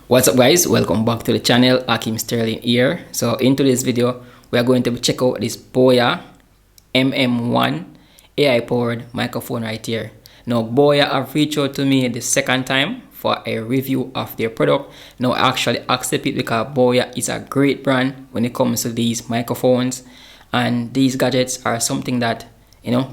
What's up guys, welcome back to the channel. Ackeem Sterling here. So in today's video we are going to check out this BOYA MM1 AI powered microphone right here. Now BOYA have reached out to me the second time for a review of their product. Now I actually accept it because BOYA is a great brand when it comes to these microphones, and these gadgets are something that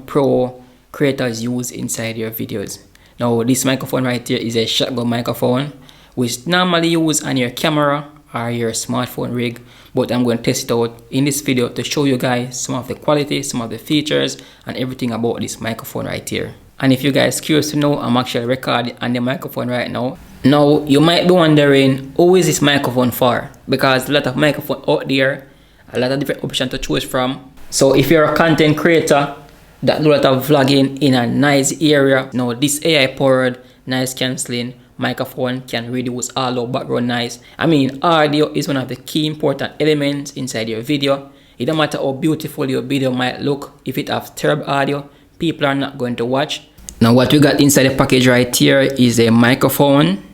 pro creators use inside your videos. Now this microphone right here is a shotgun microphone which normally use on your camera or your smartphone rig, but I'm going to test it out in this video to show you guys some of the quality, some of the features, and everything about this microphone right here. And if you guys curious to know, I'm actually recording on the microphone right now. Now you might be wondering, who is this microphone for? Because a lot of microphone out there, a lot of different options to choose from. So if you're a content creator that do a lot of vlogging in a nice area, now this AI powered noise cancelling microphone can reduce all our background noise. I mean, audio is one of the key important elements inside your video. It don't matter how beautiful your video might look, if it has terrible audio, people are not going to watch. Now what we got inside the package right here is a microphone,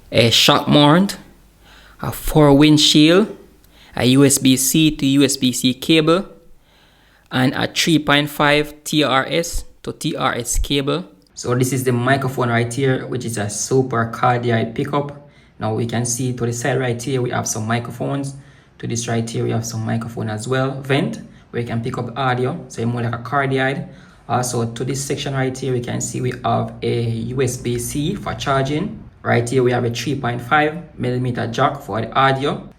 a shock mount, a 4 windshield, a USB-C to USB-C cable, and a 3.5 TRS to TRS cable. So this is the microphone right here, which is a Supercardioid pickup. Now we can see to the side right here we have some microphones. To this right here we have some microphone as well, vent where you can pick up audio, so more like a cardioid. Also to this section right here we can see we have a USB-C for charging. Right here we have a 3.5mm jack for the audio.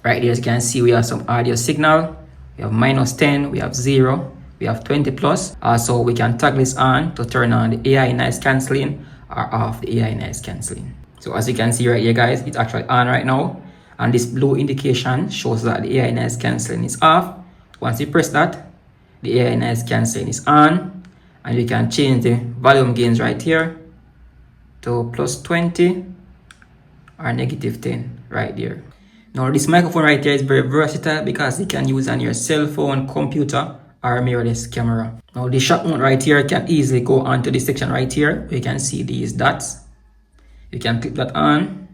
Right here as you can see we have some audio signal. We have -10, we have 0, we have 20 plus. Also we can toggle this on to turn on the AI noise cancelling or off the AI noise cancelling. So as you can see right here guys, it's actually on right now, and this blue indication shows that the AI noise cancelling is off. Once you press that, the AI noise cancelling is on, and you can change the volume gains right here to +20 or -10 right there. Now this microphone right here is very versatile because you can use on your cell phone, computer, or mirrorless camera. Now the shock mount right here can easily go onto this section right here. You can see these dots. You can clip that on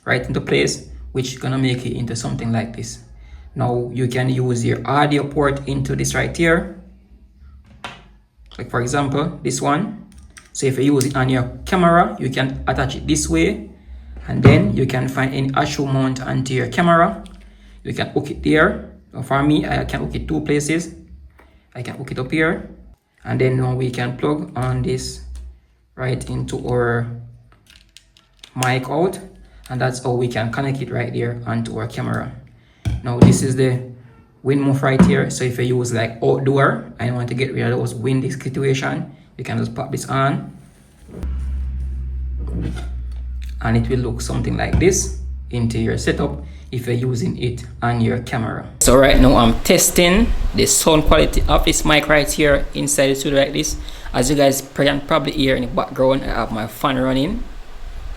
right into place, which is gonna make it into something like this. Now you can use your audio port into this right here, like for example this one. So if you use it on your camera, you can attach it this way, and then you can find any actual mount onto your camera. You can hook it there. For me, I can hook it 2 places. I can hook it up here, and then now we can plug on this right into our mic out, and that's how we can connect it right there onto our camera. Now this is the wind muff right here. So if you use like outdoor and you want to get rid of those windy situation, you can just pop this on, and it will look something like this into your setup if you're using it on your camera. So right now I'm testing the sound quality of this mic right here inside the studio like this. As you guys can probably hear in the background, I have my fan running.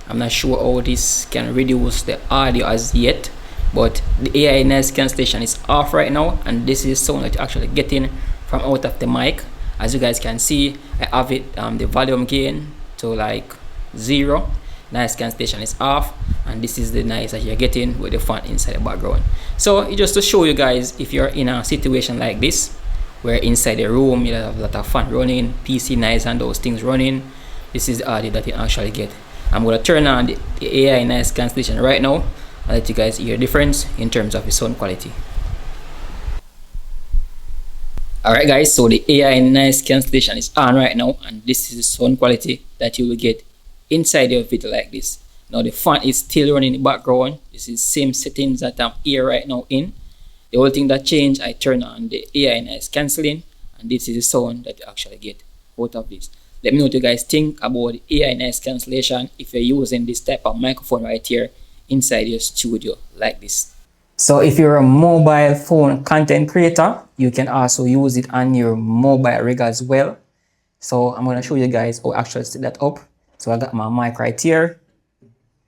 I'm not sure how this can reduce the audio as yet, but the AI noise cancellation is off right now, and this is sound that you're actually getting from out of the mic. As you guys can see, I have it the volume gain to like 0. Noise cancellation is off, and this is the noise that you're getting with the fan inside the background. So it's just to show you guys, if you're in a situation like this where inside the room you have a lot of fan running, PC noise and those things running, this is the audio that you actually get. I'm going to turn on the AI noise cancellation right now and let you guys hear the difference in terms of the sound quality. Alright guys, so the AI noise cancellation is on right now, and this is the sound quality that you will get inside your video like this. Now the fan is still running in the background. This is same settings that I'm here right now in. The only thing that changed, I turn on the AI noise cancelling, and this is the sound that you actually get out of this. Let me know what you guys think about the AI noise cancellation if you're using this type of microphone right here inside your studio like this. So if you're a mobile phone content creator, you can also use it on your mobile rig as well. So I'm going to show you guys how to actually set that up. So I got my mic right here,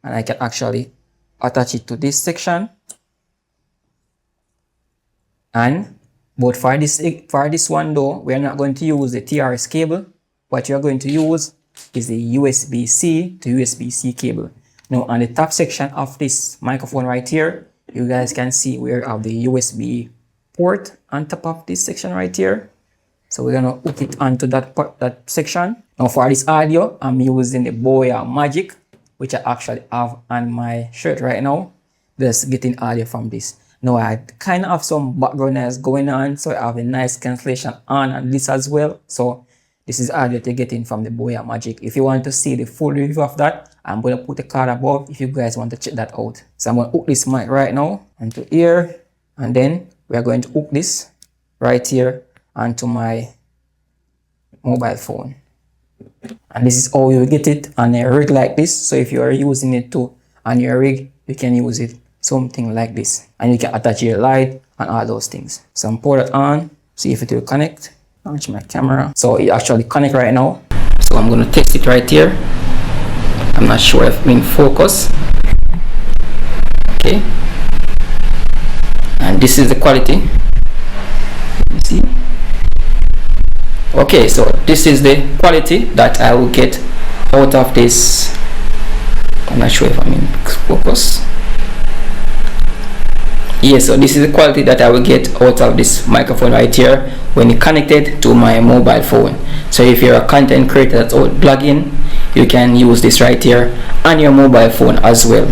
and I can actually attach it to this section. But for this one though, we're not going to use the TRS cable. What you're going to use is the USB-C to USB-C cable. Now on the top section of this microphone right here, you guys can see we have the USB port on top of this section right here. So we're gonna hook it onto that section. Now for this audio, I'm using the BOYA Magic, which I actually have on my shirt right now. Just getting audio from this. Now I kind of have some background noise going on, so I have a nice cancellation on this as well. So this is audio to get in from the BOYA Magic. If you want to see the full review of that, I'm going to put a card above if you guys want to check that out. So I'm going to hook this mic right now onto here, and then we are going to hook this right here onto my mobile phone. And this is how you get it on a rig like this. So if you are using it too on your rig, you can use it something like this, and you can attach your light and all those things. So I'm put it on, see if it will connect. Launch my camera. So it actually connect right now. So I'm going to test it right here. I'm not sure if I'm in focus. Okay, and this is the quality. You see? Okay, so this is the quality that I will get out of this. I'm not sure if I'm in focus. Yeah, so this is the quality that I will get out of this microphone right here when it's connected to my mobile phone. So if you're a content creator that's out blogging, you can use this right here on your mobile phone as well.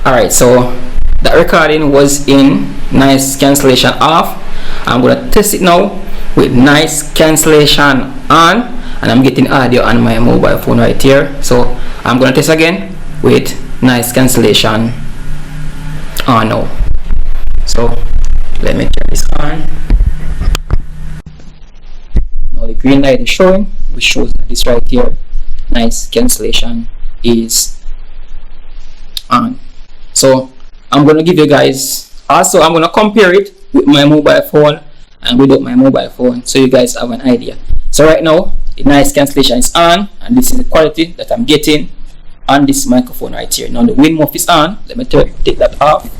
Alright, so that recording was in nice cancellation off. I'm gonna test it now with nice cancellation on, and I'm getting audio on my mobile phone right here. So I'm gonna test again with nice cancellation on now. So let me turn this on. Now the green light is showing, which shows that this right here, nice cancellation, is on. So I'm going to give you guys, also I'm going to compare it with my mobile phone and without my mobile phone, so you guys have an idea. So right now the nice cancellation is on, and this is the quality that I'm getting on this microphone right here. Now the wind muff is on. Let me take that off.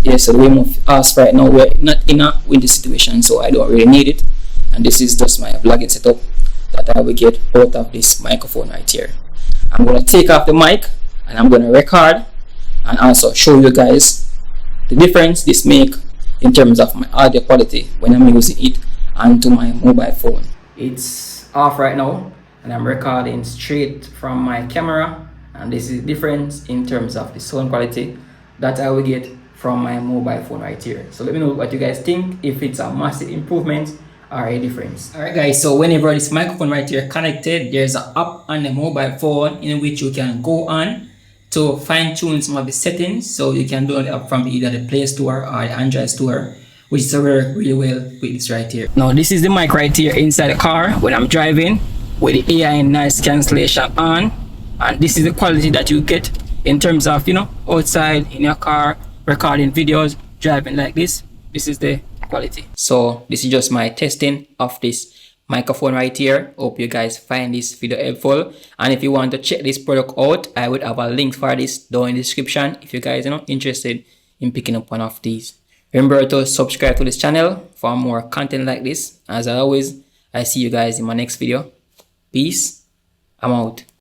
Yeah, so the wind muff off right now. We're not in a windy situation, so I don't really need it. And this is just my vlogging setup that I will get out of this microphone right here. I'm going to take off the mic and I'm going to record and also show you guys the difference this make in terms of my audio quality when I'm using it onto my mobile phone. It's off right now and I'm recording straight from my camera, and this is the difference in terms of the sound quality that I will get from my mobile phone right here. So let me know what you guys think, if it's a massive improvement or a difference. Alright guys, so whenever this microphone right here connected, there's an app on the mobile phone in which you can go on to fine tune some of the settings. So you can download the app from either the Play Store or the Android Store, which is work really well with this right here. Now this is the mic right here inside the car when I'm driving with the AI nice cancellation on, and this is the quality that you get in terms of, you know, outside in your car recording videos, driving like this. This is the quality. So this is just my testing of this microphone right here. Hope you guys find this video helpful, and if you want to check this product out, I would have a link for this down in the description if you guys are interested in picking up one of these. Remember to subscribe to this channel for more content like this. As always, I see you guys in my next video. Peace. I'm out.